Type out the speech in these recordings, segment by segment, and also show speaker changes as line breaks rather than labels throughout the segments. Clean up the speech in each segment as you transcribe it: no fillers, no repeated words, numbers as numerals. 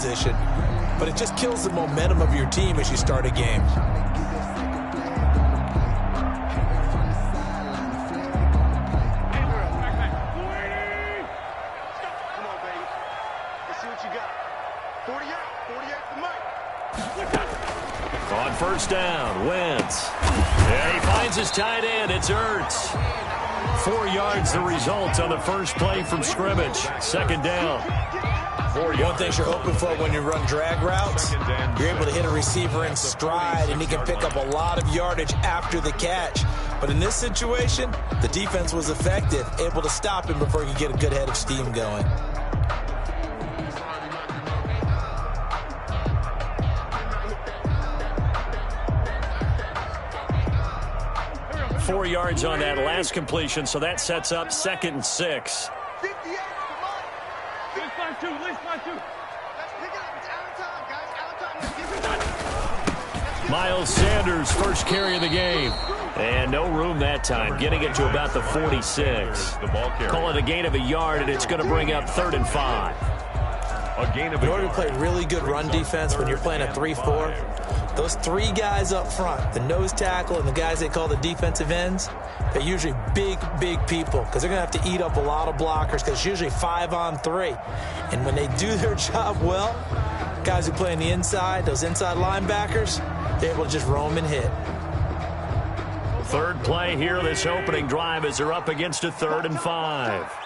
position, but it just kills the momentum of your team as you start a game.
On first down, Wentz. And he finds his tight end. It's Ertz. 4 yards the result on the first play from scrimmage. Second down.
One thing you're hoping for when you run drag routes, you're able to hit a receiver in stride, and he can pick up a lot of yardage after the catch. But in this situation, the defense was effective, able to stop him before he could get a good head of steam going.
4 yards on that last completion, so that sets up 2nd and 6. Miles Sanders, first carry of the game. And no room that time, getting it to about the 46. Call it a gain of a yard, and it's going to bring up 3rd and 5.
In order to play really good run defense when you're playing a 3-4, those 3 guys up front, the nose tackle and the guys they call the defensive ends, they're usually big people because they're going to have to eat up a lot of blockers because it's usually 5-on-3. And when they do their job well, guys who play on the inside, those inside linebackers, they're able to just roam and hit.
Third play here, this opening drive as they're up against a 3rd and 5.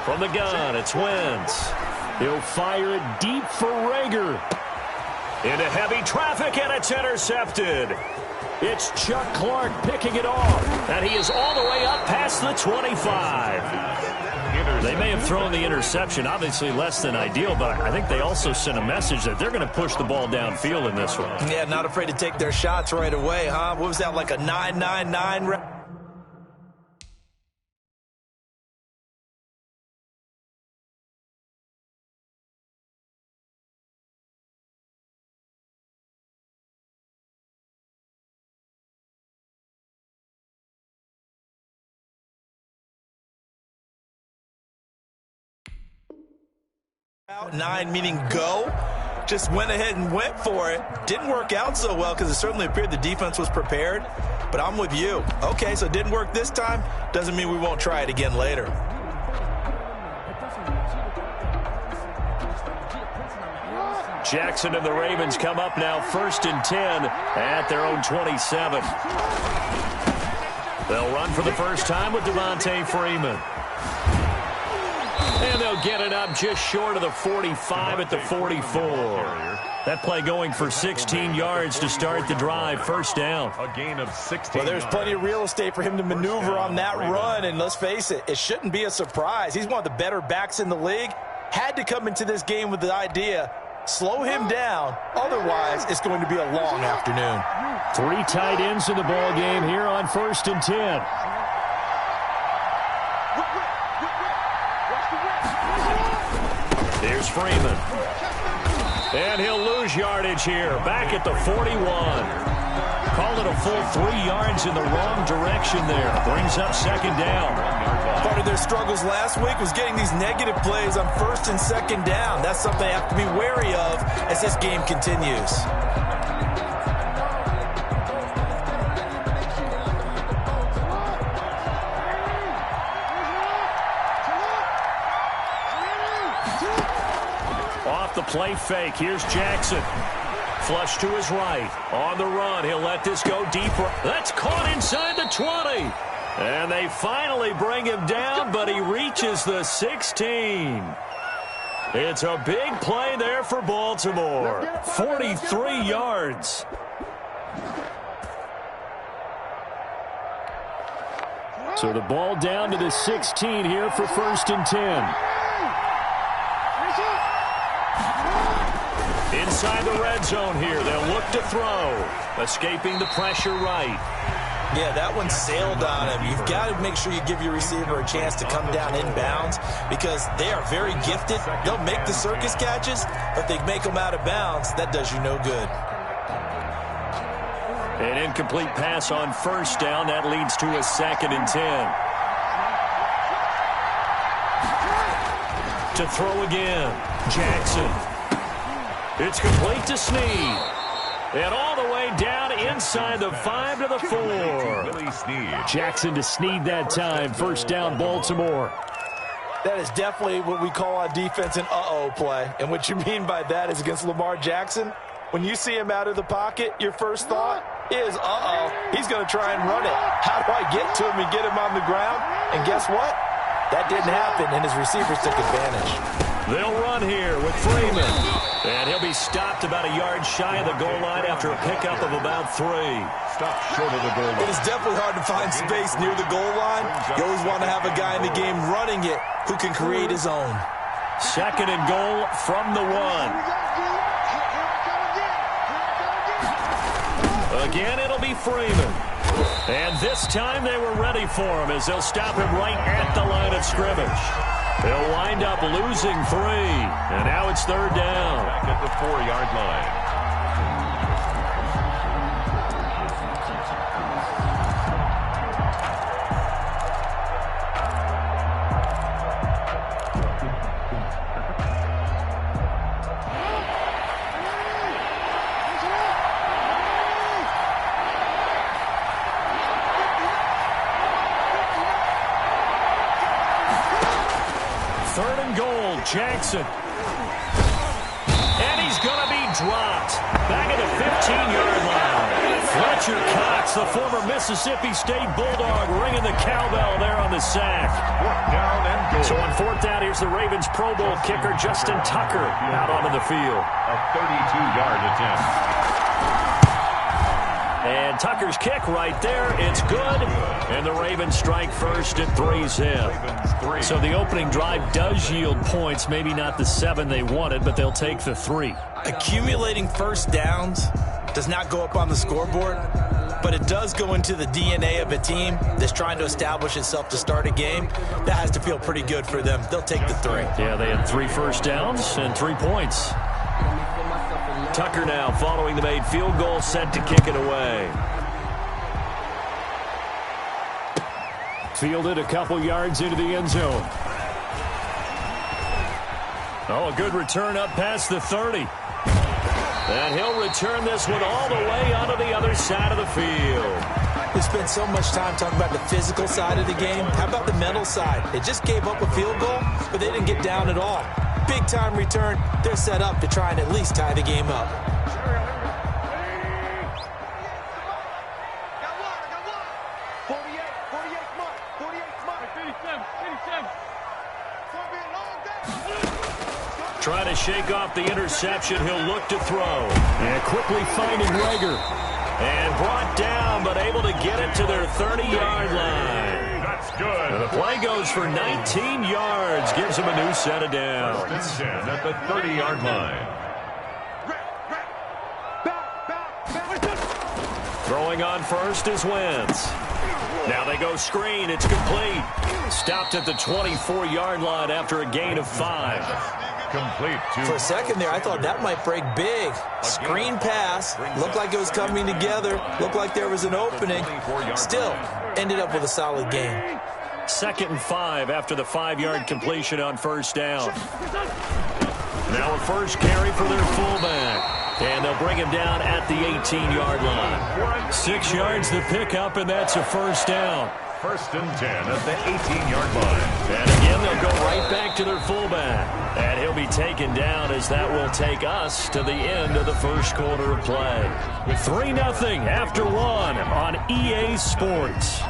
From the gun, it's Wentz. He'll fire it deep for Rager. Into heavy traffic, and it's intercepted. It's Chuck Clark picking it off, and he is all the way up past the 25. They may have thrown the interception, obviously less than ideal, but I think they also sent a message that they're going to push the ball downfield in this one.
Yeah, not afraid to take their shots right away, huh? What was that, like a 9-9-9? Nine meaning go. Just went ahead and went for it. Didn't work out so well because it certainly appeared the defense was prepared. But I'm with you. Okay, so it didn't work this time. Doesn't mean we won't try it again later.
Jackson and the Ravens come up now 1st and 10 at their own 27. They'll run for the first time with Devontae Freeman. And they'll get it up just short of the 45 at the 44. That play going for 16 yards to start the drive. First down.
A gain of 16.
Well, there's plenty of real estate for him to maneuver on that run. And let's face it, it shouldn't be a surprise. He's one of the better backs in the league. Had to come into this game with the idea, slow him down. Otherwise, it's going to be a long afternoon.
3 tight ends in the ball game here on 1st and 10. Here's Freeman. And he'll lose yardage here. Back at the 41. Call it a full 3 yards in the wrong direction there. Brings up 2nd down.
Part of their struggles last week was getting these negative plays on 1st and 2nd down. That's something they have to be wary of as this game continues.
Off the play fake. Here's Jackson. Flush to his right. On the run. He'll let this go deeper. That's caught inside the 20. And they finally bring him down, but he reaches the 16. It's a big play there for Baltimore. 43 yards. So the ball down to the 16 here for 1st and 10. Inside the red zone here. They'll look to throw. Escaping the pressure right.
Yeah, that one sailed on him. You've got to make sure you give your receiver a chance to come down inbounds because they are very gifted. They'll make the circus catches, but they make them out of bounds. That does you no good.
An incomplete pass on 1st down. That leads to a 2nd and 10. To throw again. Jackson. It's complete to Snead. And all the way down inside the 5 to the 4. Jackson to Snead that time. First down, Baltimore.
That is definitely what we call on defense an uh-oh play. And what you mean by that is against Lamar Jackson, when you see him out of the pocket, your first thought is, uh-oh, he's going to try and run it. How do I get to him and get him on the ground? And guess what? That didn't happen, and his receivers took advantage.
They'll run here with Freeman. And he'll be stopped about a yard shy of the goal line after a pickup of about 3.
Stop short of the goal line.
It is definitely hard to find space near the goal line. You always want to have a guy in the game running it who can create his own.
Second and goal from the 1. Again, it'll be Freeman. And this time they were ready for him as they'll stop him right at the line of scrimmage. They'll wind up losing 3. And now it's third down.
Back at the 4-yard line.
Third and goal, Jackson. And he's going to be dropped. Back at the 15-yard line. Fletcher Cox, the former Mississippi State Bulldog, ringing the cowbell there on the sack.
Down and goal.
So on fourth down, here's the Ravens Pro Bowl kicker, Justin Tucker, out onto the field.
A 32-yard attempt.
And Tucker's kick right there. It's good. And the Ravens strike first at 3-zip. So the opening drive does yield points. Maybe not the 7 they wanted, but they'll take the 3.
Accumulating first downs does not go up on the scoreboard, but it does go into the DNA of a team that's trying to establish itself to start a game. That has to feel pretty good for them. They'll take the 3.
Yeah, they had 3 first downs and 3 points. Tucker now following the made field goal, set to kick it away. Fielded a couple yards into the end zone. Oh, a good return up past the 30. And he'll return this one all the way onto the other side of the field.
We spent so much time talking about the physical side of the game. How about the mental side? They just gave up a field goal, but they didn't get down at all. Big-time return. They're set up to try and at least tie the game up.
Trying to shake off the interception. He'll look to throw. And quickly finding Rager. And brought down, but able to get it to their 30-yard line.
That's good.
And the play goes for 19 yards. Gives them a new set of downs.
First and 10 at the 30-yard line.
Throwing on first is Wentz. Now they go screen. It's complete. Stopped at the 24-yard line after a gain of 5.
Complete.
For a second there, I thought that might break big. Screen pass. Looked like it was coming together. Looked like there was an opening. Still, ended up with a solid gain.
2nd and 5 after the 5-yard completion on first down. Now a first carry for their fullback. And they'll bring him down at the 18-yard line. 6 yards the pickup, and that's a first down.
First and 10 at the 18-yard line.
And again, they'll go right back to their fullback. And he'll be taken down as that will take us to the end of the first quarter of play. 3-0 after 1 on EA Sports.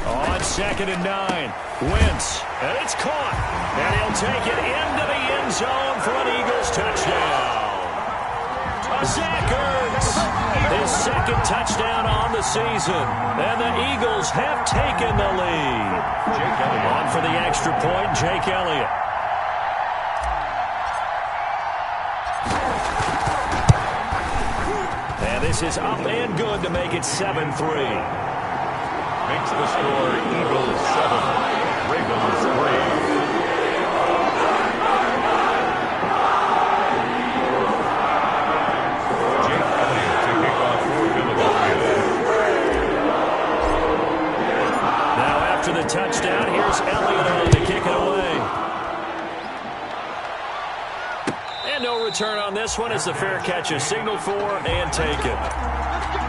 On 2nd and 9, Wentz, and it's caught, and he'll take it into the end zone for an Eagles touchdown. Zach Ertz, his second touchdown on the season. And the Eagles have taken the lead. On for the extra point, Jake Elliott. And this is up and good to make it 7-3.
Makes the score Eagles 7, Ravens 3.
Touchdown. Here's Elliott on to kick it away. And no return on this one as the fair catch is signaled for and taken.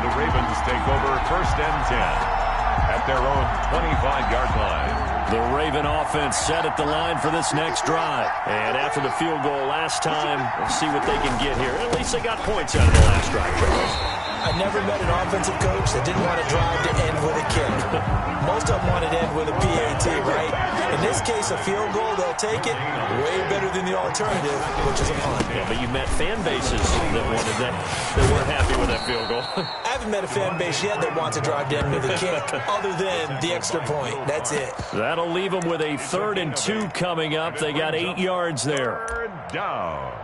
The Ravens take over 1st and 10 at their own 25-yard line.
The Raven offense set at the line for this next drive. And after the field goal last time, we'll see what they can get here. At least they got points out of the last drive, Charles.
I never met an offensive coach that didn't want to drive to end with a kick. Most of them wanted to end with a PAT, right? In this case, a field goal, they'll take it way better than the alternative, which is a punt.
Yeah, but you met fan bases that wanted that weren't happy with that field goal.
I haven't met a fan base yet that wants to drive to end with a kick, other than the extra point. That's it.
That'll leave them with a 3rd and 2 coming up. They got 8 yards there.
3rd down.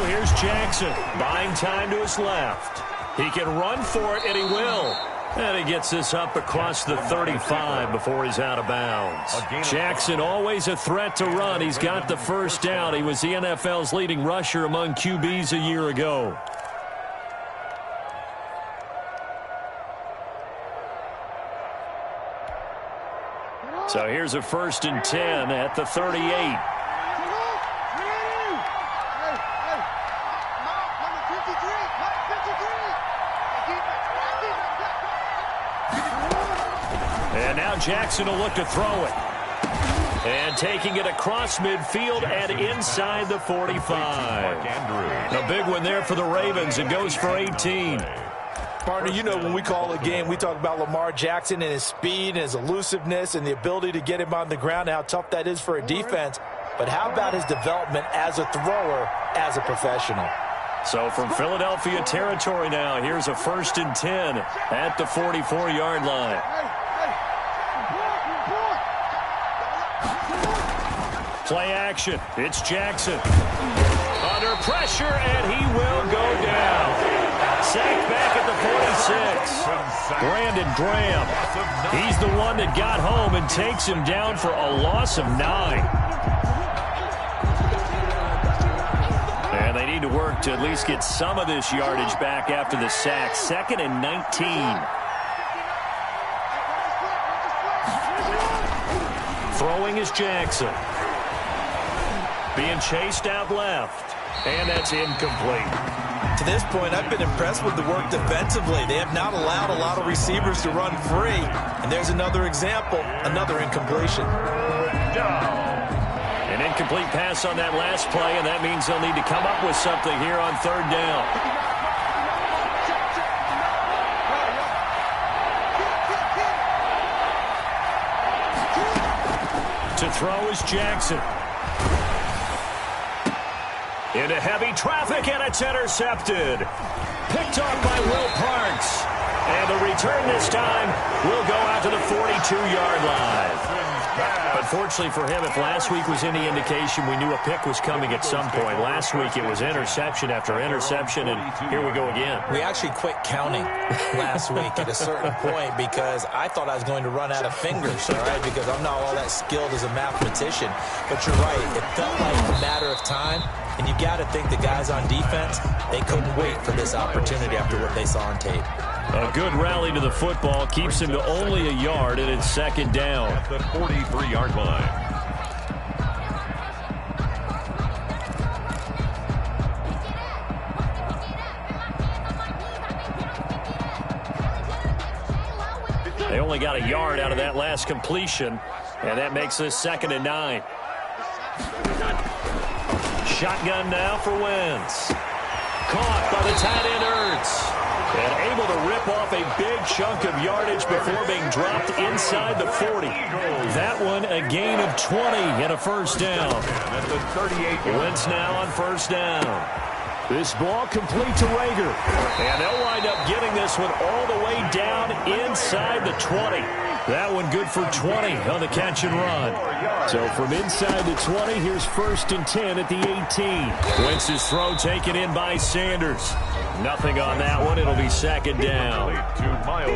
Here's Jackson, buying time to his left. He can run for it, and he will. And he gets this up across the 35 before he's out of bounds. Jackson, always a threat to run. He's got the first down. He was the NFL's leading rusher among QBs a year ago. So here's a 1st and 10 at the 38. And now Jackson will look to throw it. And taking it across midfield and inside the 45. A big one there for the Ravens. It goes for 18.
Partner, you know when we call a game, we talk about Lamar Jackson and his speed and his elusiveness and the ability to get him on the ground and how tough that is for a defense. But how about his development as a thrower, as a professional?
So from Philadelphia territory now, here's a 1st and 10 at the 44-yard line. Play action. It's Jackson. Under pressure, and he will go down. Sacked back at the 46. Brandon Graham. He's the one that got home and takes him down for a loss of 9. And they need to work to at least get some of this yardage back after the sack. 2nd and 19. Throwing is Jackson. Being chased out left. And that's incomplete.
To this point, I've been impressed with the work defensively. They have not allowed a lot of receivers to run free. And there's another example, another incompletion.
An incomplete pass on that last play, and that means they'll need to come up with something here on 3rd down. To throw is Jackson. Into heavy traffic, and it's intercepted. Picked off by Will Parks. And the return this time will go out to the 42-yard line. Unfortunately for him, if last week was any indication, we knew a pick was coming at some point. Last week it was interception after interception, and here we go again.
We actually quit counting last week at a certain point because I thought I was going to run out of fingers, all right, because I'm not all that skilled as a mathematician. But you're right. It felt like a matter of time, and you got to think the guys on defense, they couldn't wait for this opportunity after what they saw on tape.
A good rally to the football keeps him to only a yard, and it's 2nd down.
At the 43-yard line.
They only got a yard out of that last completion, and that makes this 2nd and 9. Shotgun now for Wentz. Caught by the tight end Ertz. And able to rip off a big chunk of yardage before being dropped inside the 40. That one a gain of 20 and a first down.
That's the 38.
Wentz now on first down. This ball complete to Rager. And they'll wind up getting this one all the way down inside the 20. That one good for 20 on the catch and run. So from inside the 20, here's first and 10 at the 18. Wentz's throw taken in by Sanders. Nothing on that one. It'll be second down.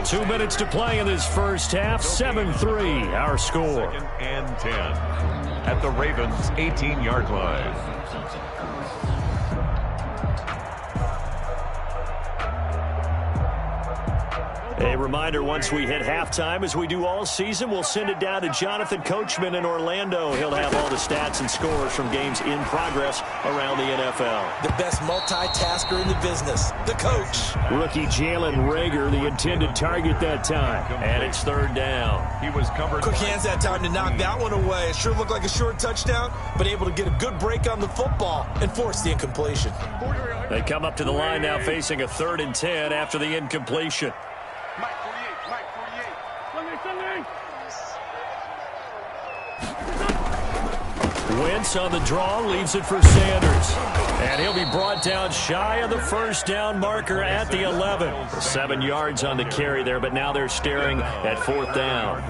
2 minutes to play in this first half. 7-3 our score.
Second and 10 at the Ravens' 18-yard line.
A reminder, once we hit halftime, as we do all season, we'll send it down to Jonathan Coachman in Orlando. He'll have all the stats and scores from games in progress around the NFL.
The best multitasker in the business, the coach.
Rookie Jalen Rager, the intended target that time. And it's third down.
He was covered.
Quick hands that time to knock that one away. It sure looked like a short touchdown, but able to get a good break on the football and force the incompletion.
They come up to the line now facing a 3rd and 10 after the incompletion. Wentz on the draw, leaves it for Sanders. And he'll be brought down shy of the first down marker at the 11. 7 yards on the carry there, but now they're staring at 4th down.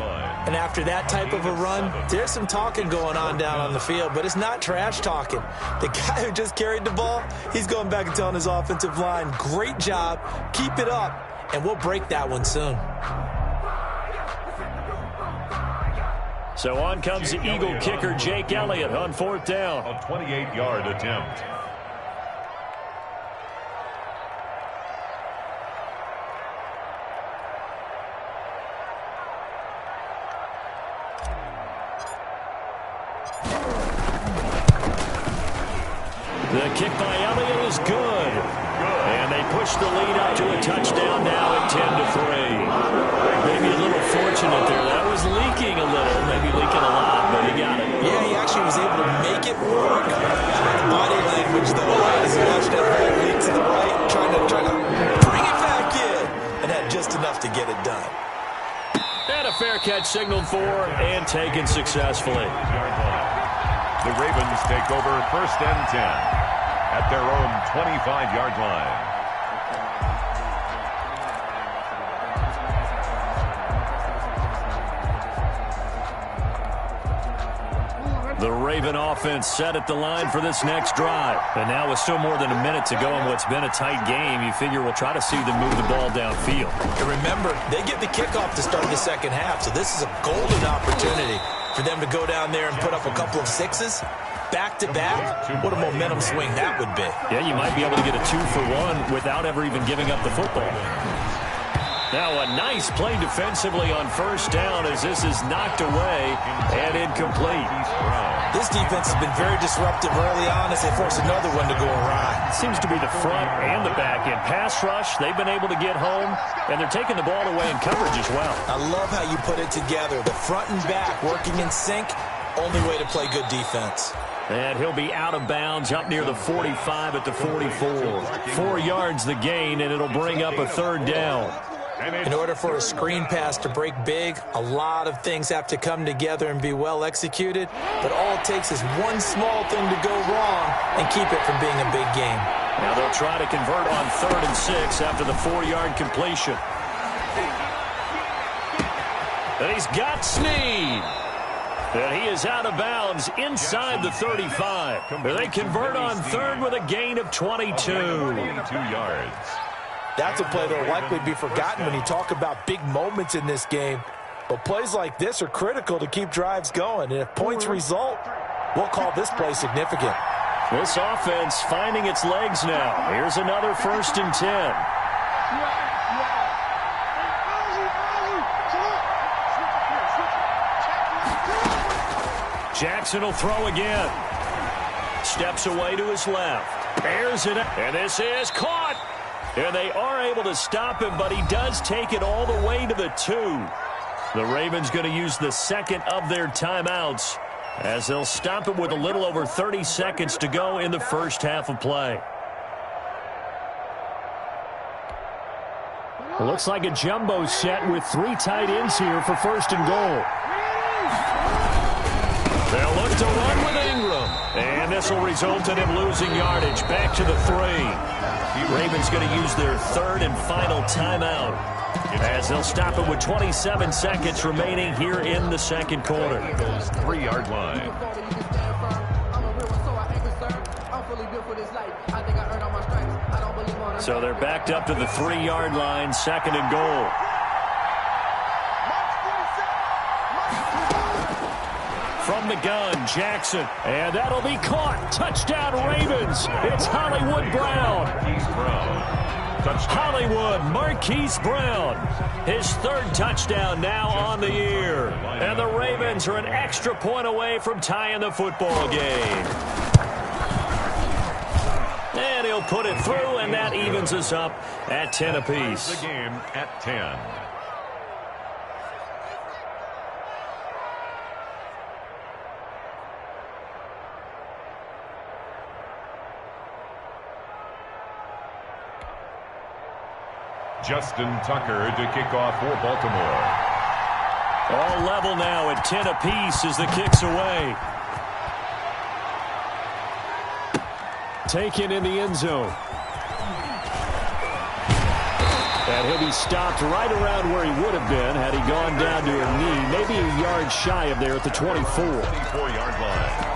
And after that type of a run, there's some talking going on down on the field, but it's not trash talking. The guy who just carried the ball, he's going back and telling his offensive line, great job, keep it up, and we'll break that one soon.
So on comes the Eagle kicker, Jake Elliott, on 4th down.
A 28-yard attempt.
The kick by Elliott is good. And they push the lead up to a touchdown now at 10-3. Maybe a little fortunate there. That was leaking a little, maybe leaking a lot, but he got it.
Yeah, he actually was able to make it work. Body language, though, as he watched that ball leak to the right, trying to bring it back in, and had just enough to get it done.
And a fair catch signaled for and taken successfully.
The Ravens take over 1st and 10 at their own 25-yard line.
The Raven offense set at the line for this next drive. And now with still more than a minute to go in what's been a tight game, you figure we'll try to see them move the ball downfield.
And remember, they get the kickoff to start the second half, so this is a golden opportunity for them to go down there and put up a couple of sixes back-to-back. What a momentum swing that would be.
Yeah, you might be able to get a 2-for-1 without ever even giving up the football. Now a nice play defensively on first down as this is knocked away and incomplete.
This defense has been very disruptive early on as they force another one to go awry.
It seems to be the front and the back end. Pass rush, they've been able to get home, and they're taking the ball away in coverage as well.
I love how you put it together. The front and back working in sync, only way to play good defense.
And he'll be out of bounds up near the 45 at the 44. 4 yards the gain, and it'll bring up a 3rd down.
In order for a screen pass to break big, a lot of things have to come together and be well executed. But all it takes is one small thing to go wrong and keep it from being a big game.
Now they'll try to convert on 3rd and 6 after the 4-yard completion. And he's got Snead. And he is out of bounds inside the 35. They convert on 3rd with a gain of 22.
22 yards.
That's a play that will likely be forgotten when you talk about big moments in this game. But plays like this are critical to keep drives going. And if points result, we'll call this play significant.
This offense finding its legs now. Here's another 1st and 10. Jackson will throw again. Steps away to his left. Airs it up. And this is caught. And they are able to stop him, but he does take it all the way to the 2. The Ravens going to use the second of their timeouts as they'll stop it with a little over 30 seconds to go in the first half of play. It looks like a jumbo set with 3 tight ends here for first and goal. They'll look to run with Ingram. And this will result in him losing yardage. Back to the 3. Ravens going to use their 3rd and final timeout, as they'll stop it with 27 seconds remaining here in the second quarter.
3-yard line.
So they're backed up to the 3-yard line, 2nd and goal. From the gun, Jackson, and that'll be caught. Touchdown, Ravens. It's Hollywood Brown. Hollywood Marquise Brown, his 3rd touchdown now on the year. And the Ravens are an extra point away from tying the football game. And he'll put it through, and that evens us up at 10 apiece.
The game at 10. Justin Tucker to kick off for Baltimore.
All level now at 10 apiece as the kick's away. Taken in the end zone. And he'll be stopped right around where he would have been had he gone down to a knee, maybe a yard shy of there at the 24.
24-yard line.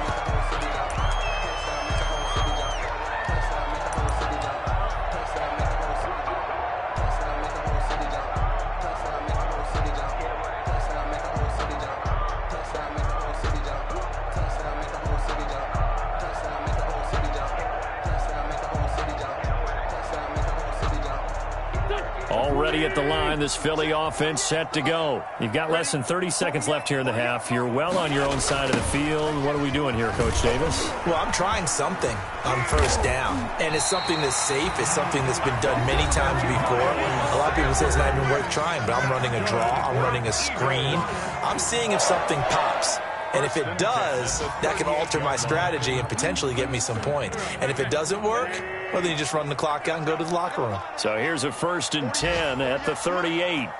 Already at the line, this Philly offense set to go. You've got less than 30 seconds left here in the half. You're well on your own side of the field. What are we doing here, Coach Davis?
Well, I'm trying something on first down, and it's something that's safe. It's something that's been done many times before. A lot of people say it's not even worth trying, but I'm running a draw. I'm running a screen. I'm seeing if something pops. And if it does, that can alter my strategy and potentially get me some points. And if it doesn't work, well, then you just run the clock out and go to the locker room.
So here's a 1st and 10 at the 38.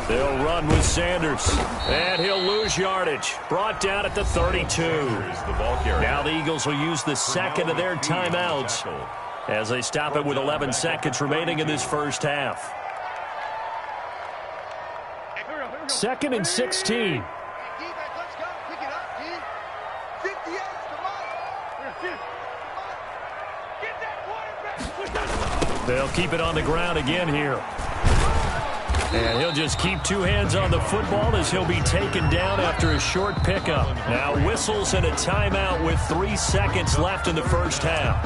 They'll run with Sanders, and he'll lose yardage. Brought down at the 32. Now the Eagles will use the 2nd of their timeouts as they stop it with 11 seconds remaining in this first half. 2nd and 16. They'll keep it on the ground again here. And he'll just keep 2 hands on the football as he'll be taken down after a short pickup. Now whistles and a timeout with 3 seconds left in the first half.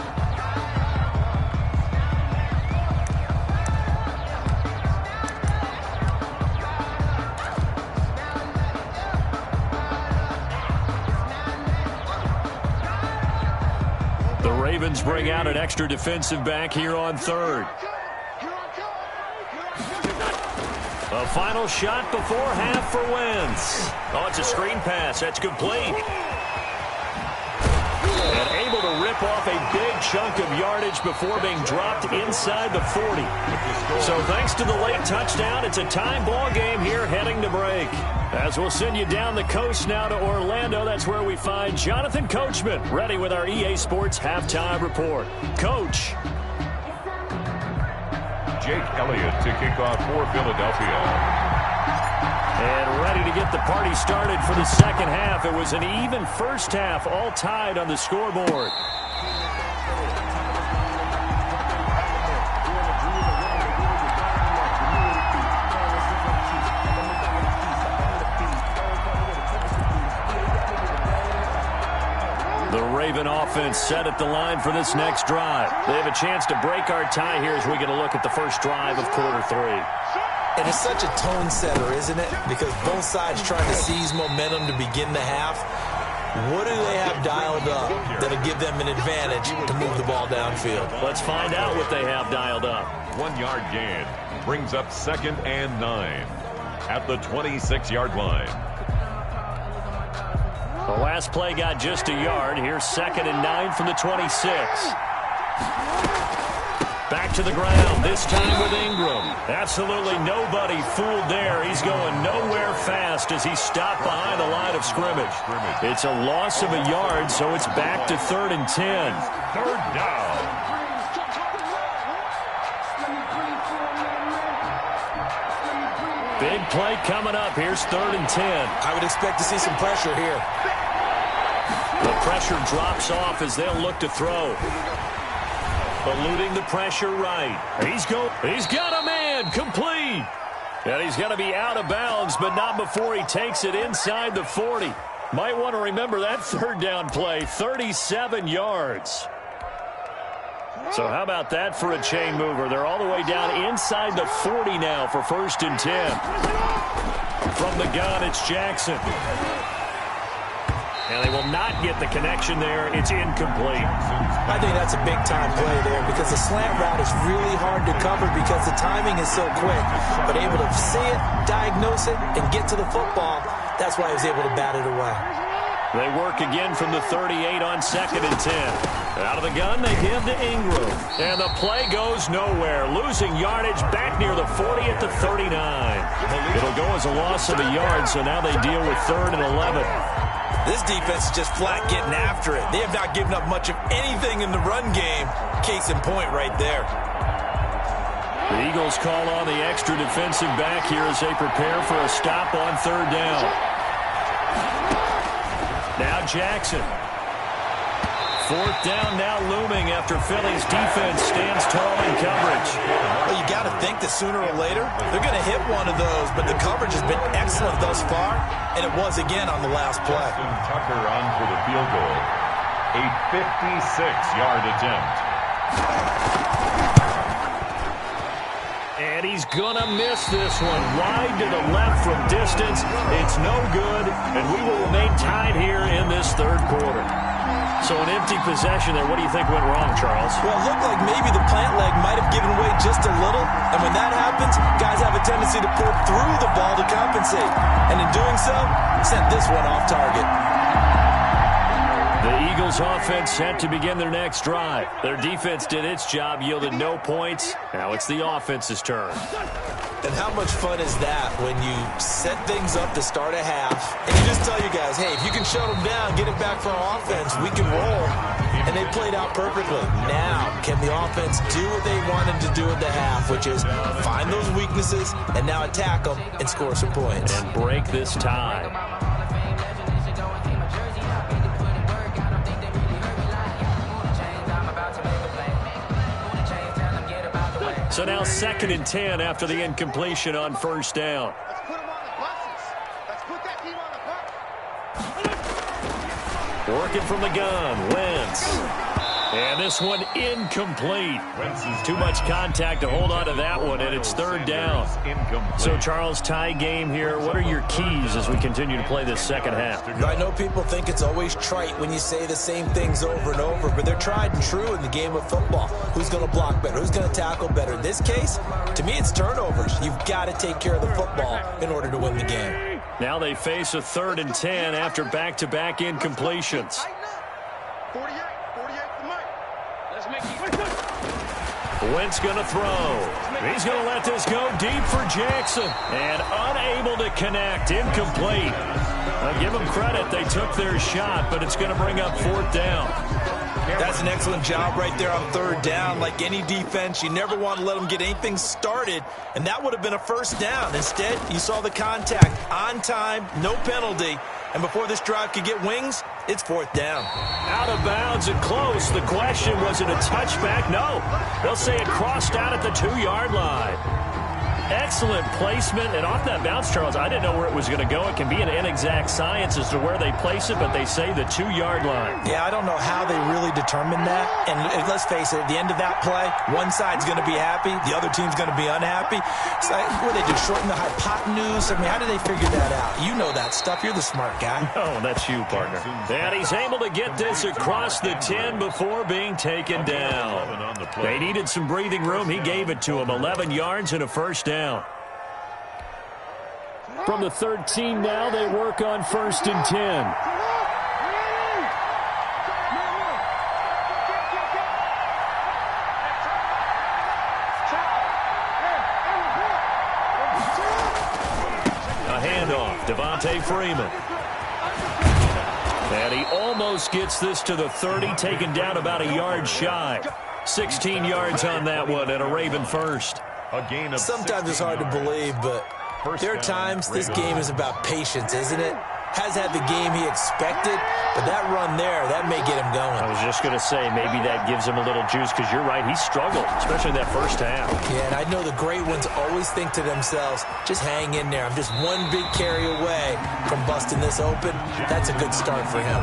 The Ravens bring out an extra defensive back here on 3rd. A final shot before half for Wentz. Oh, it's a screen pass. That's complete. And able to rip off a big chunk of yardage before being dropped inside the 40. So thanks to the late touchdown, it's a tie ball game here heading to break. As we'll send you down the coast now to Orlando, that's where we find Jonathan Coachman, ready with our EA Sports Halftime Report. Coach.
Jake Elliott to kick off for Philadelphia.
And ready to get the party started for the second half. It was an even first half, all tied on the scoreboard. The Raven offense set at the line for this next drive. They have a chance to break our tie here as we get a look at the first drive of quarter 3.
And it's such a tone setter, isn't it? Because both sides trying to seize momentum to begin the half. What do they have dialed up that'll give them an advantage to move the ball downfield?
Let's find out what they have dialed up.
1 yard gain brings up 2nd and 9 at the 26-yard line.
The last play got just a yard. Here's 2nd and 9 from the 26. Back to the ground, this time with Ingram. Absolutely nobody fooled there. He's going nowhere fast as he stopped behind the line of scrimmage. It's a loss of a yard, so it's back to 3rd and 10.
3rd down.
Big play coming up. Here's 3rd and 10.
I would expect to see some pressure here.
The pressure drops off as they'll look to throw. Eluding the pressure right. He's got a man complete. And he's going to be out of bounds, but not before he takes it inside the 40. Might want to remember that 3rd down play, 37 yards. So how about that for a chain mover? They're all the way down inside the 40 now for 1st and 10. From the gun, it's Jackson. And they will not get the connection there. It's incomplete.
I think that's a big-time play there because the slant route is really hard to cover because the timing is so quick. But able to see it, diagnose it, and get to the football, that's why he was able to bat it away.
They work again from the 38 on 2nd and 10. Out of the gun, they give to Ingram. And the play goes nowhere. Losing yardage back near the 40 at the 39. It'll go as a loss of a yard, so now they deal with 3rd and 11.
This defense is just flat getting after it. They have not given up much of anything in the run game. Case in point right there.
The Eagles call on the extra defensive back here as they prepare for a stop on 3rd down. Now Jackson. 4th down now looming after Philly's defense stands tall in coverage.
Well, you got to think that sooner or later they're going to hit one of those, but the coverage has been excellent thus far, and it was again on the last play.
Tucker on for the field goal. A 56-yard attempt.
And he's going to miss this one. Wide to the left from distance. It's no good, and we will remain tied here in this 3rd quarter. So an empty possession there. What do you think went wrong, Charles?
Well, it looked like maybe the plant leg might have given way just a little. And when that happens, guys have a tendency to pull through the ball to compensate. And in doing so, sent this one off target.
The Eagles offense set to begin their next drive. Their defense did its job, yielded no points. Now it's the offense's turn.
And how much fun is that when you set things up to start a half and you just tell your guys, hey, if you can shut them down, get it back for our offense, we can roll. And they played out perfectly. Now, can the offense do what they wanted to do at the half, which is find those weaknesses and now attack them and score some points.
And break this tie. So now 2nd and 10 after the incompletion on 1st down.
Let's put them on the buses. Let's put that team on the bus.
Working from the gun, Wentz. And this one incomplete. Too much contact to hold on to that one, and it's 3rd down. So, Charles, tie game here. What are your keys as we continue to play this second half?
I know people think it's always trite when you say the same things over and over, but they're tried and true in the game of football. Who's going to block better? Who's going to tackle better? In this case, to me, it's turnovers. You've got to take care of the football in order to win the game.
Now they face a 3rd and 10 after back-to-back incompletions.
48 to Mike. Let's make it.
Wentz going to throw. He's going to let this go deep for Jackson. And unable to connect. Incomplete. I'll give them credit. They took their shot, but it's going to bring up 4th down.
That's an excellent job right there on 3rd down. Like any defense, you never want to let them get anything started, and that would have been a 1st down. Instead, you saw the contact on time, no penalty, and before this drive could get wings, it's 4th down.
Out of bounds and close. The question, was it a touchback? No. They'll say it crossed out at the 2-yard line. excellent placement. And off that bounce, Charles, I didn't know where it was going to go. It can be an inexact science as to where they place it, but they say the 2-yard line.
Yeah, I don't know how they really determine that. And let's face it, at the end of that play, one side's going to be happy, the other team's going to be unhappy. It's like, what do they do, shorten the hypotenuse? I mean, how do they figure that out? You know that stuff. You're the smart guy.
Oh, that's you, partner. And he's able to get this across the 10 before being taken down. They needed some breathing room. He gave it to him. 11 yards and a first down.
From the 13 now, they work on 1st and 10.
Devontae Freeman. And he almost gets this to the 30, taken down about a yard shy. 16 yards on that one and a Raven first.
Sometimes it's hard to believe, but there are times this game is about patience, isn't it? Has had the game he expected, but that run there, that may get him going.
I was just going to say, maybe that gives him a little juice, because you're right, he struggled, especially in that first half.
Yeah, and I know the great ones always think to themselves, just hang in there. I'm just one big carry away from busting this open. That's a good start for him.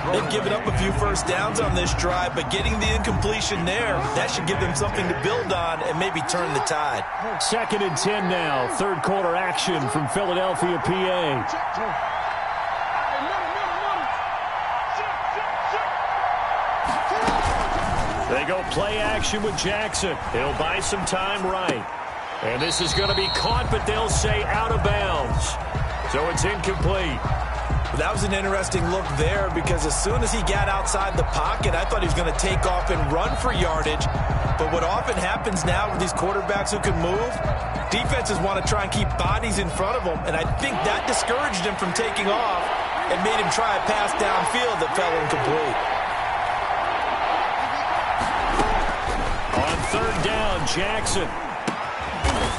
They've given up a few first downs on this drive, but getting the incompletion there, that should give them something to build on and maybe turn the tide.
2nd and 10 now. 3rd quarter action from Philadelphia, PA.
They go play action with Jackson. He'll buy some time right. And this is going to be caught, but they'll say out of bounds. So it's incomplete.
That was an interesting look there, because as soon as he got outside the pocket, I thought he was going to take off and run for yardage. But what often happens now with these quarterbacks who can move, defenses want to try and keep bodies in front of them, and I think that discouraged him from taking off and made him try a pass downfield that fell incomplete.
On 3rd down, Jackson.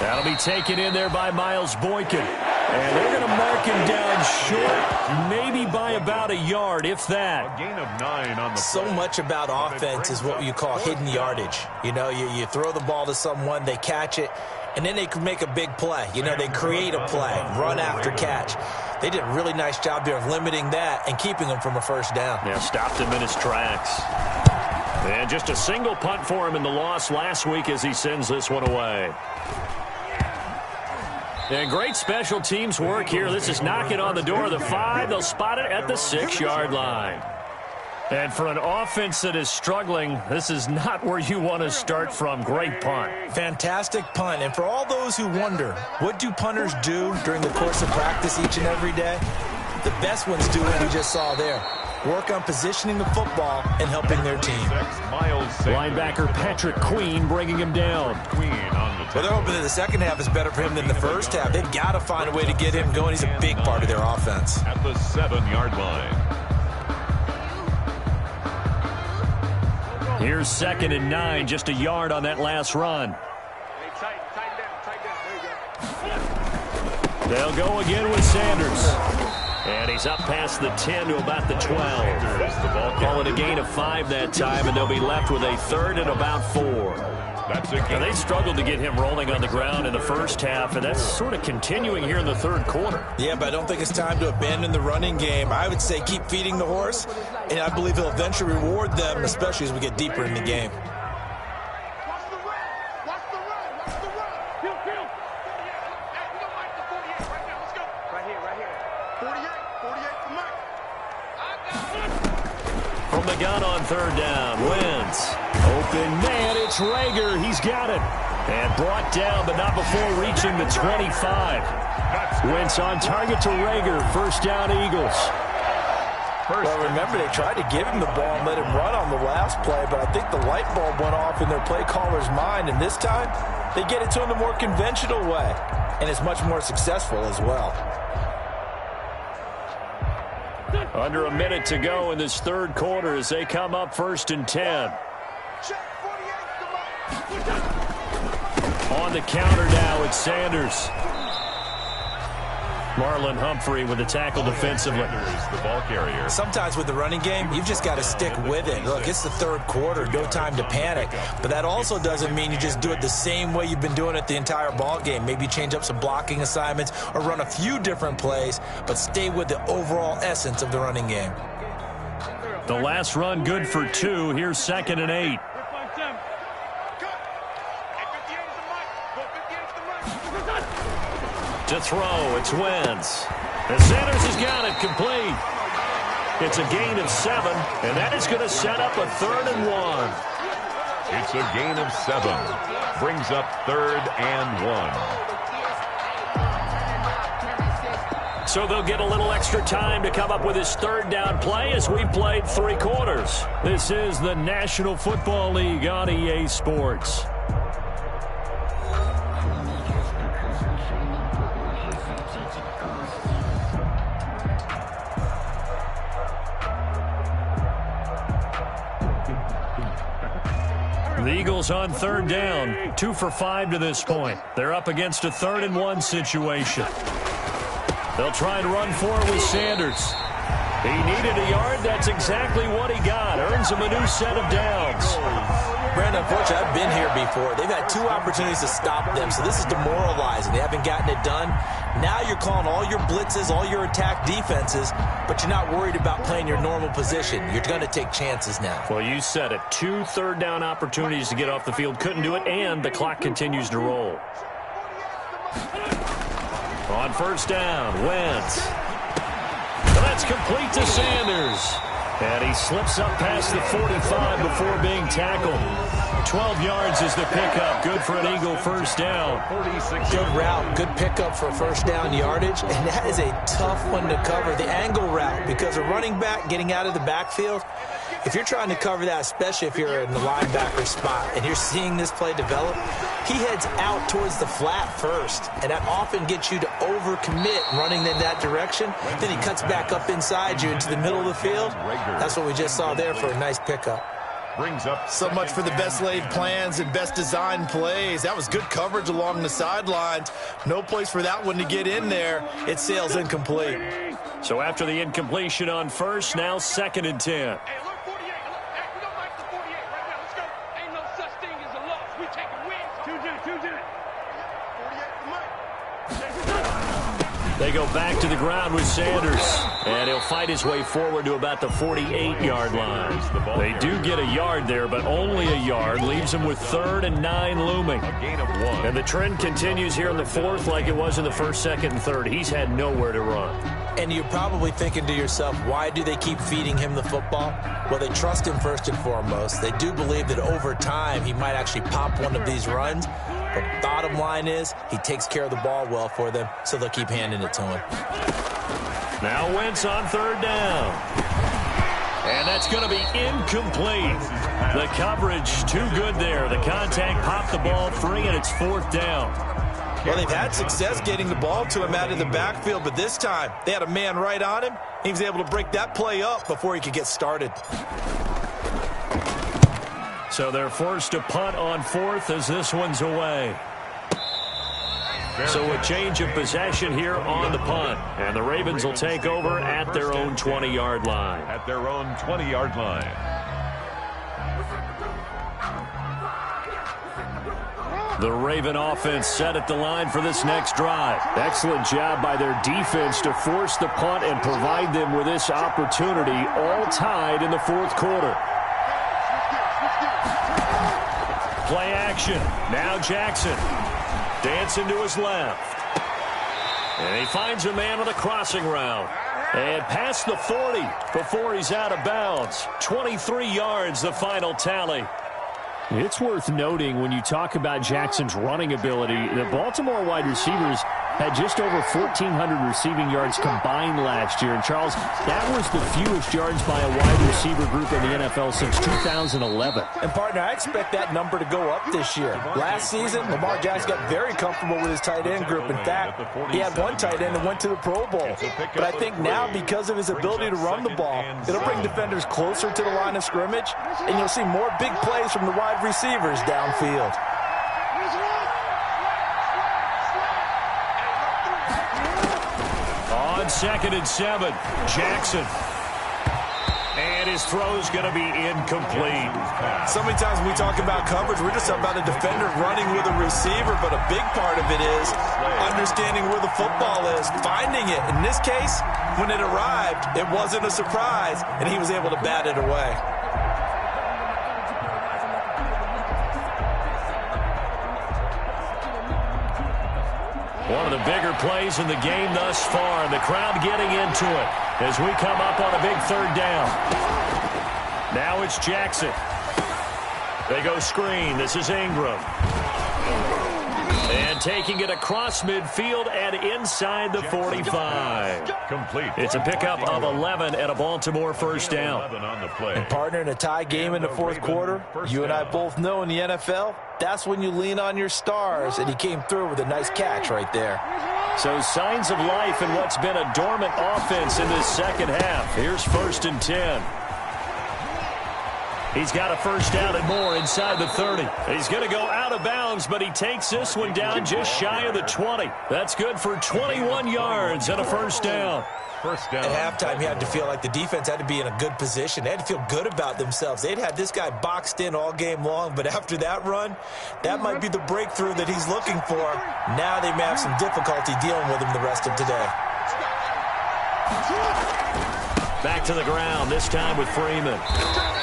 That'll be taken in there by Miles Boykin. And they're going to mark him down short, maybe by about a yard, if that.
A gain of 9 on the
So
play.
much about offense is what you call hidden yardage. You know, you throw the ball to someone, they catch it, and then they can make a big play. You know, they create a play, run after catch. They did a really nice job there of limiting that and keeping him from a first down.
Yeah, stopped him in his tracks. And just a single punt for him in the loss last week as he sends this one away. And great special teams work here. This is knocking on the door of the 5. They'll spot it at the 6-yard line. And for an offense that is struggling, this is not where you want to start from. Great punt.
Fantastic punt. And for all those who wonder, what do punters do during the course of practice each and every day? The best ones do what we just saw there. Work on positioning the football and helping their team.
Linebacker Patrick Queen bringing him down.
Well, they're hoping that the second half is better for him than the first half. They've got to find a way to get him going. He's a big part of their offense.
At the 7-yard line.
Here's 2nd and 9, just a yard on that last run. They'll go again with Sanders. And he's up past the 10 to about the 12. Call it a gain of 5 that time, and they'll be left with a 3rd and about 4. And they struggled to get him rolling on the ground in the first half, and that's sort of continuing here in the 3rd quarter.
Yeah, but I don't think it's time to abandon the running game. I would say keep feeding the horse, and I believe he'll eventually reward them, especially as we get deeper in the game.
Watch the run! Watch the run! Watch the run! Kill! Hey, we don't like the 48 right now. Let's go. Right here. 48 for Mike. I got it.
From the gun on 3rd down, Wentz. Open man, it's Rager. He's got it. And brought down, but not before reaching the 25. Wentz on target to Rager. First down, Eagles.
Well, remember, they tried to give him the ball and let him run on the last play, but I think the light bulb went off in their play caller's mind, and this time they get it to him the more conventional way, and it's much more successful as well.
Under a minute to go in this 3rd quarter as they come up 1st and 10. On the counter now, it's Sanders.
Marlon Humphrey with the tackle defensively.
The ball carrier.
Sometimes with the running game, you've just got to stick with it. Look, it's the third quarter, no time to panic. But that also doesn't mean you just do it the same way you've been doing it the entire ball game. Maybe change up some blocking assignments or run a few different plays, but stay with the overall essence of the running game.
The last run good for 2. Here's 2nd and 8. To throw, it's Wentz. And Sanders has got it complete. It's a gain of 7, and that is going to set up a 3rd and 1.
It's a gain of 7. Brings up 3rd and 1.
So they'll get a little extra time to come up with his 3rd down play as we played 3 quarters. This is the National Football League on EA Sports. The Eagles on 3rd down, 2 for 5 to this point. They're up against a 3rd and 1 situation. They'll try and run for it with Sanders. He needed a yard. That's exactly what he got. Earns him a new set of downs.
Brandon, unfortunately, I've been here before. They've had 2 opportunities to stop them, so this is demoralizing. They haven't gotten it done. Now you're calling all your blitzes, all your attack defenses, but you're not worried about playing your normal position. You're going to take chances now.
Well, you said it. 2 third down opportunities to get off the field. Couldn't do it, and the clock continues to roll. On 1st down, Wentz. That's complete to Sanders. And he slips up past the 45 before being tackled. 12 yards is the pickup. Good for an Eagle 1st down.
Good route. Good pickup for 1st down yardage. And that is a tough one to cover, the angle route, because a running back getting out of the backfield, if you're trying to cover that, especially if you're in the linebacker spot and you're seeing this play develop, he heads out towards the flat first, and that often gets you to overcommit running in that direction. Then he cuts back up inside you into the middle of the field. That's what we just saw there for a nice pickup.
Brings up
so much for the best laid plans and best designed plays. That was good coverage along the sidelines. No place for that one to get in there. It sails incomplete.
So after the incompletion on 1st, now 2nd and 10. They go back to the ground with Sanders, and he'll fight his way forward to about the 48-yard line. They do get a yard there, but only a yard. Leaves him with 3rd and 9 looming.
a gain of 1.
And the trend continues here in the 4th like it was in the 1st, 2nd, and 3rd. He's had nowhere to run.
And you're probably thinking to yourself, why do they keep feeding him the football? Well, they trust him first and foremost. They do believe that over time he might actually pop one of these runs. But bottom line is he takes care of the ball well for them, so they'll keep handing it to him.
Now Wentz on 3rd down. And that's going to be incomplete. The coverage too good there. The contact popped the ball free, and it's 4th down.
Well, they've had success getting the ball to him out of the backfield, but this time they had a man right on him. He was able to break that play up before he could get started.
So they're forced to punt on 4th as this one's away. So a change of possession here on the punt. And the Ravens will take over at their own 20-yard line.
At their own 20-yard line.
The Raven offense set at the line for this next drive. Excellent job by their defense to force the punt and provide them with this opportunity, all tied in the 4th quarter. Play action. Now Jackson. Dancing to his left. And he finds a man on the crossing route. And past the 40 before he's out of bounds. 23 yards, the final tally. It's worth noting when you talk about Jackson's running ability, the Baltimore wide receivers had just over 1,400 receiving yards combined last year. And, Charles, that was the fewest yards by a wide receiver group in the NFL since 2011.
And, partner, I expect that number to go up this year. Last season, Lamar Jackson got very comfortable with his tight end group. In fact, he had one tight end that went to the Pro Bowl. But I think now, because of his ability to run the ball, it'll bring defenders closer to the line of scrimmage, and you'll see more big plays from the wide receivers downfield.
on 2nd and 7. Jackson. And his throw's going to be incomplete.
So many times when we talk about coverage, we're just talking about a defender running with a receiver, but a big part of it is understanding where the football is, finding it. In this case, when it arrived, it wasn't a surprise, and he was able to bat it away.
One of the bigger plays in the game thus far, and the crowd getting into it as we come up on a big 3rd down. Now it's Jackson. They go screen. This is Ingram. And taking it across midfield and inside the 45.
Complete.
It's a pickup of 11 and a Baltimore 1st down.
And partner, in a tie game in the 4th quarter, you and I both know in the NFL, that's when you lean on your stars, and he came through with a nice catch right there.
So signs of life in what's been a dormant offense in this 2nd half. Here's 1st and 10. He's got a 1st down and more inside the 30. He's going to go out of bounds, but he takes this one down just shy of the 20. That's good for 21 yards and a 1st down.
First down.
At halftime, you had to feel like the defense had to be in a good position. They had to feel good about themselves. They'd had this guy boxed in all game long, but after that run, that might be the breakthrough that he's looking for. Now they may have some difficulty dealing with him the rest of today.
Back to the ground, this time with Freeman.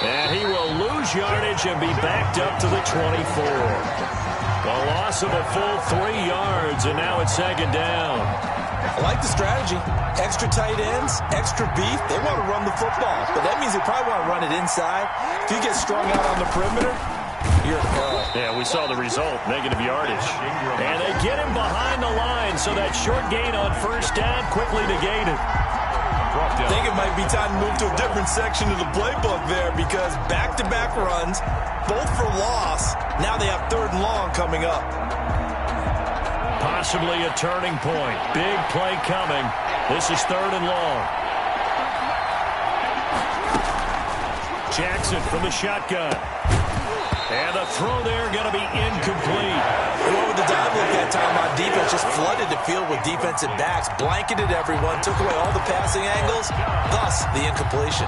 And he will lose yardage and be backed up to the 24. A loss of a full 3 yards, and now it's 2nd down.
I like the strategy. Extra tight ends, extra beef. They want to run the football, but that means they probably want to run it inside. If you get strung out on the perimeter, you're in peril.
Yeah, we saw the result, negative yardage. And they get him behind the line, so that short gain on 1st down quickly negated.
I think it might be time to move to a different section of the playbook there, because back-to-back runs, both for loss. Now they have 3rd and long coming up.
Possibly a turning point. Big play coming. This is 3rd and long. Jackson from the shotgun. And the throw there going to be incomplete.
And what with the dive look that time on defense, just flooded the field with defensive backs, blanketed everyone, took away all the passing angles, thus the incompletion.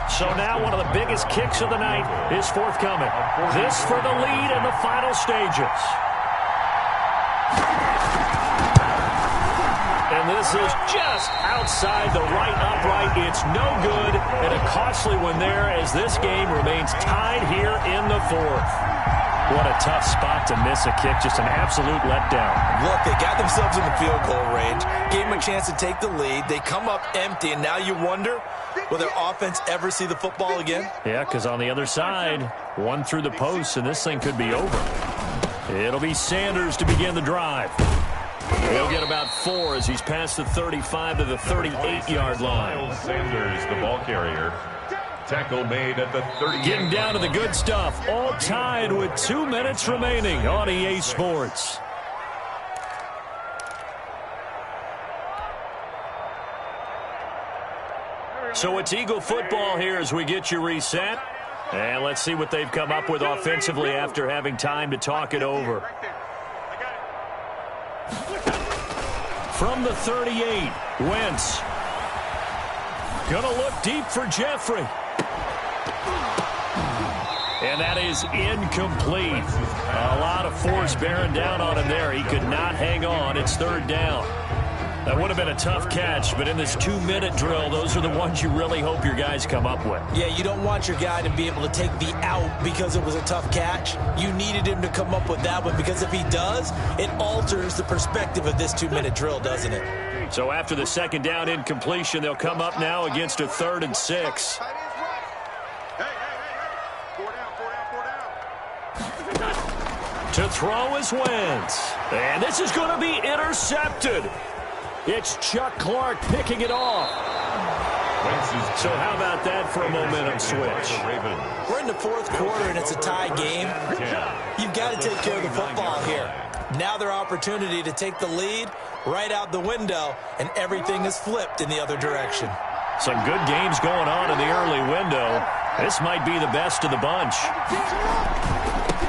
So now one of the biggest kicks of the night is forthcoming. This for the lead in the final stages. And this is just outside the right upright. It's no good, and a costly one there as this game remains tied here in the 4th. What a tough spot to miss a kick. Just an absolute letdown.
Look, they got themselves in the field goal range, gave them a chance to take the lead. They come up empty, and now you wonder, will their offense ever see the football again?
Yeah, because on the other side, one through the post, and this thing could be over. It'll be Sanders to begin the drive. He'll get about 4 as he's past the 35 to the 38-yard line.
Sanders, the ball carrier. Tackle made at the 30.
Getting down to the good stuff. All tied with 2 minutes remaining on EA Sports. So it's Eagle football here as we get you reset. And let's see what they've come up with offensively after having time to talk it over. From the 38, Wentz. Gonna look deep for Jeffrey. And that is incomplete. A lot of force bearing down on him there. He could not hang on. It's 3rd down. That would have been a tough catch, but in this 2-minute drill, those are the ones you really hope your guys come up with.
Yeah, you don't want your guy to be able to take the out because it was a tough catch. You needed him to come up with that one, because if he does, it alters the perspective of this 2-minute drill, doesn't it?
So after the 2nd down incompletion, they'll come up now against a 3rd and 6. To throw is Wentz. And this is going to be intercepted. It's Chuck Clark picking it off. So how about that for a momentum switch?
We're in the 4th quarter, and it's a tie game. You've got to take care of the football here. Now their opportunity to take the lead right out the window, and everything is flipped in the other direction.
Some good games going on in the early window. This might be the best of the bunch.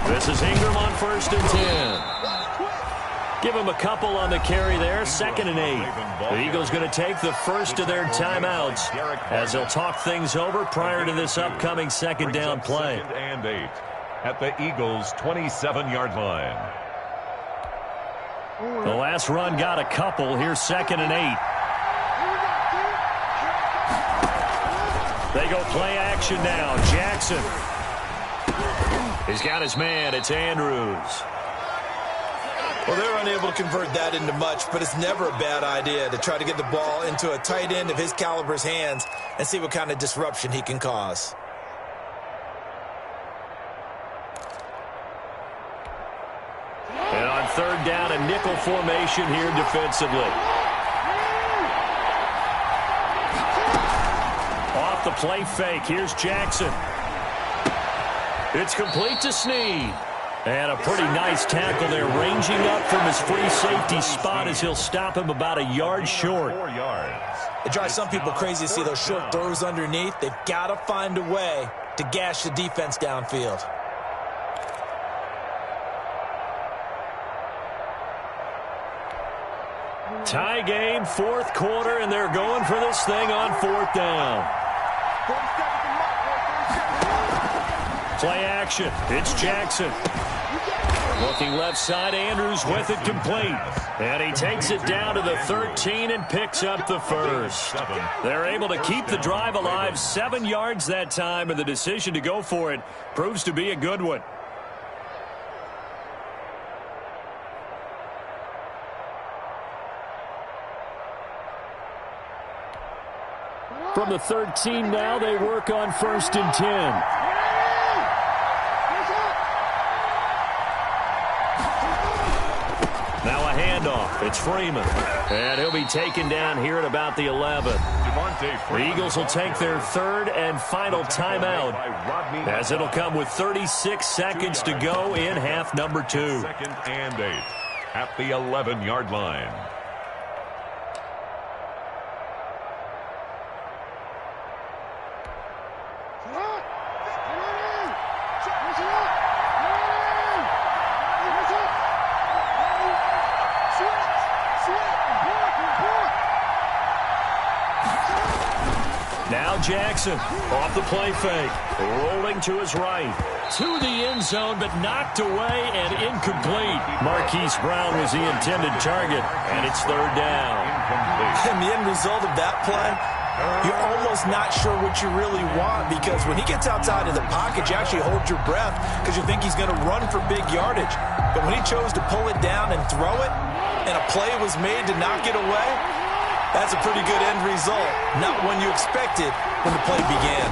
This is Ingram on 1st and 10.
Give him a couple on the carry there. 2nd and 8. The Eagles going to take the first of their timeouts as they'll talk things over prior to this upcoming 2nd down play.
2nd and 8 at the Eagles' 27-yard line.
The last run got a couple. Here's 2nd and 8. They go play action now. Jackson. He's got his man. It's Andrews.
Well, they're unable to convert that into much, but it's never a bad idea to try to get the ball into a tight end of his caliber's hands and see what kind of disruption he can cause.
And on 3rd down, a nickel formation here defensively. Off the play fake. Here's Jackson. It's complete to Snead. And a pretty nice tackle there, ranging up from his free safety spot as he'll stop him about a yard short.
4 yards.
It drives some people crazy to see those short throws underneath. They've got to find a way to gash the defense downfield.
Tie game, 4th quarter, and they're going for this thing on 4th down. Play action. It's Jackson. Looking left side, Andrews with it complete. And he takes it down to the 13 and picks up the first. They're able to keep the drive alive, 7 yards that time, and the decision to go for it proves to be a good one. From the 13 now, they work on 1st and 10. Now a handoff. It's Freeman. And he'll be taken down here at about the 11. The Eagles will take their 3rd and final timeout as it'll come with 36 seconds to go in half number 2.
2nd and 8 at the 11-yard line.
Now Jackson off the play fake, rolling to his right, to the end zone, but knocked away and incomplete. Marquise Brown was the intended target, and it's 3rd down.
And the end result of that play, you're almost not sure what you really want, because when he gets outside of the pocket, you actually hold your breath because you think he's going to run for big yardage. But when he chose to pull it down and throw it, and a play was made to knock it away, that's a pretty good end result. Not one you expected when the play began.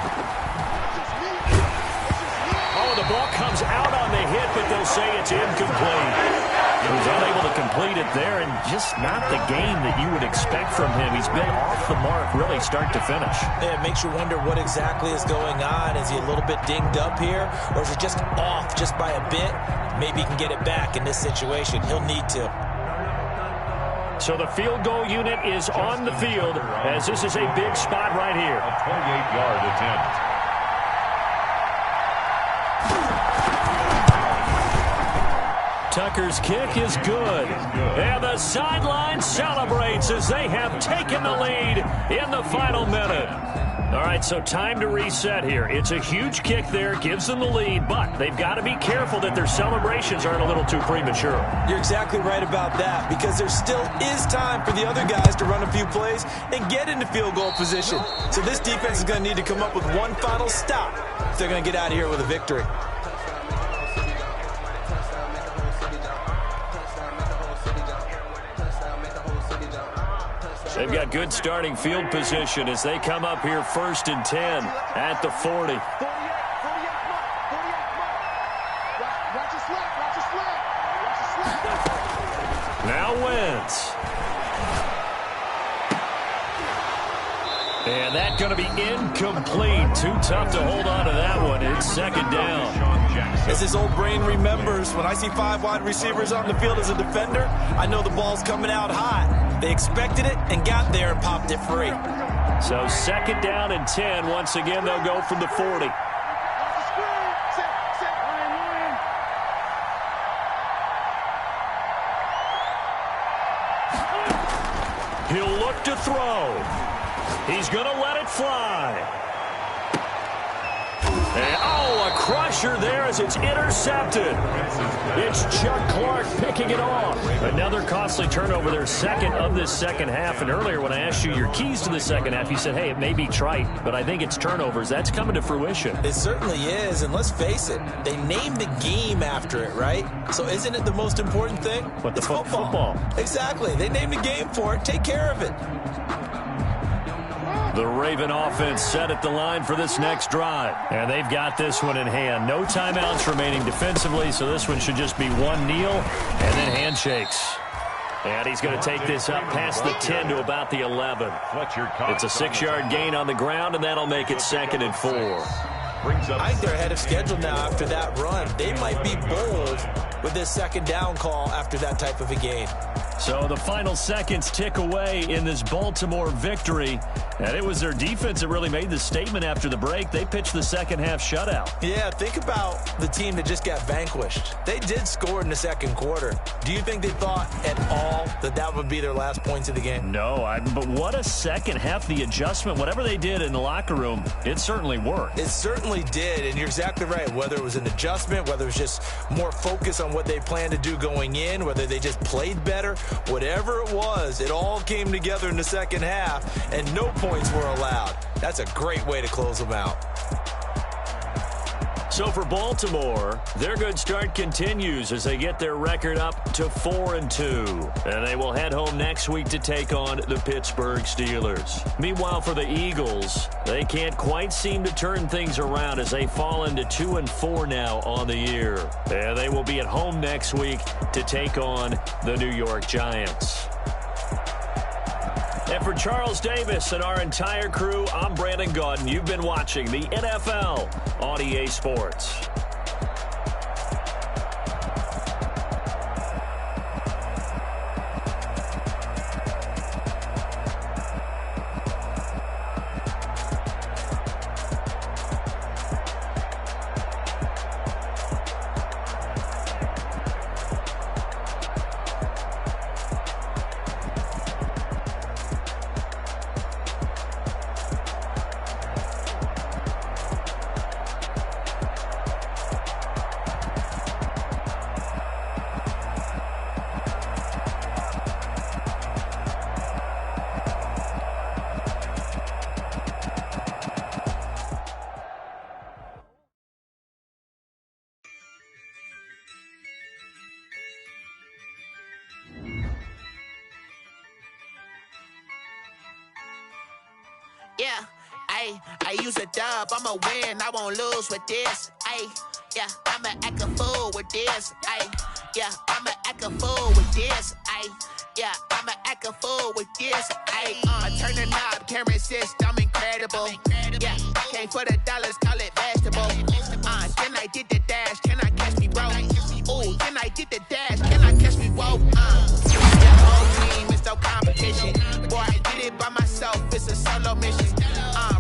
Oh, the ball comes out on the hit, but they'll say it's incomplete. He was unable to complete it there, and just not the game that you would expect from him. He's been off the mark, really, start to finish.
Yeah, it makes you wonder what exactly is going on. Is he a little bit dinged up here, or is it just off just by a bit? Maybe he can get it back in this situation. He'll need to.
So the field goal unit is on the field as this is a big spot right here.
A 28-yard attempt.
Tucker's kick is good. And the sideline celebrates as they have taken the lead in the final minute. All right, so time to reset here. It's a huge kick there, gives them the lead, but they've got to be careful that their celebrations aren't a little too premature.
You're exactly right about that, because there still is time for the other guys to run a few plays and get into field goal position. So this defense is going to need to come up with one final stop if they're going to get out of here with a victory.
They've got good starting field position as they come up here 1st and 10 at the 40. Now Wentz. And that's going to be incomplete. Too tough to hold on to that one. It's 2nd down.
As his old brain remembers, when I see 5 wide receivers on the field as a defender, I know the ball's coming out hot. They expected it and got there and popped it free.
So 2nd down and 10. Once again, they'll go from the 40.
to throw. He's going to let it fly. And, a crusher there as it's intercepted. It's Chuck Clark picking it off. Another costly turnover, their second of this second half. And earlier when I asked you your keys to the second half, you said, hey, it may be trite, but I think it's turnovers. That's coming to fruition.
It certainly is, and let's face it, they named the game after it, right? So isn't it the most important thing?
What,
it's
football.
Exactly. They named the game for it. Take care of it.
The Raven offense set at the line for this next drive. And they've got this one in hand. No timeouts remaining defensively, so this one should just be one kneel and then handshakes. And he's going to take this up past the 10 to about the 11. It's a 6-yard gain on the ground, and that'll make it 2nd and 4.
I think they're ahead of schedule now after that run. They might be bold with this second down call after that type of a gain.
So the final seconds tick away in this Baltimore victory. And it was their defense that really made the statement after the break. They pitched the second half shutout.
Yeah, think about the team that just got vanquished. They did score in the second quarter. Do you think they thought at all that that would be their last points of the game?
No, but what a second half. The adjustment, whatever they did in the locker room, it certainly worked.
It certainly did, and you're exactly right. Whether it was an adjustment, whether it was just more focus on what they planned to do going in, whether they just played better, whatever it was, it all came together in the second half, and no points were allowed. That's a great way to close them out.
So for Baltimore, their good start continues as they get their record up to 4-2. And they will head home next week to take on the Pittsburgh Steelers. Meanwhile, for the Eagles, they can't quite seem to turn things around as they fall into 2-4 now on the year. And they will be at home next week to take on the New York Giants. And for Charles Davis and our entire crew, I'm Brandon Gaudin. You've been watching the NFL on EA Sports.
Yeah, I use a dub, I'ma win, I won't lose with this. Yeah, I'ma act a fool with this. Yeah, I'ma act a fool with this. Yeah, I'ma act a fool with this. I turn the knob, can't resist, I'm incredible. Yeah, came for the dollars, call it vegetable. Then I did the dash, can I catch me, bro? Ooh, then I did the dash, can I catch me, whoa? Yeah, whole team, it's no competition. Boy, I did it by myself, it's a solo mission.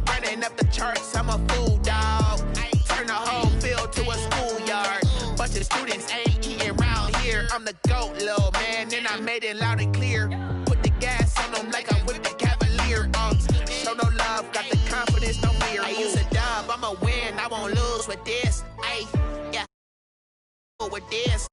Running up the charts, I'm a fool, dog. Turn the whole field to a schoolyard. Bunch of students ain't eating round here. I'm the GOAT, little man, and I made it loud and clear. Put the gas on them like I'm with the Cavalier. Show no love, got the confidence, no fear. I use a dub, I'ma win, I won't lose with this. Yeah, with this.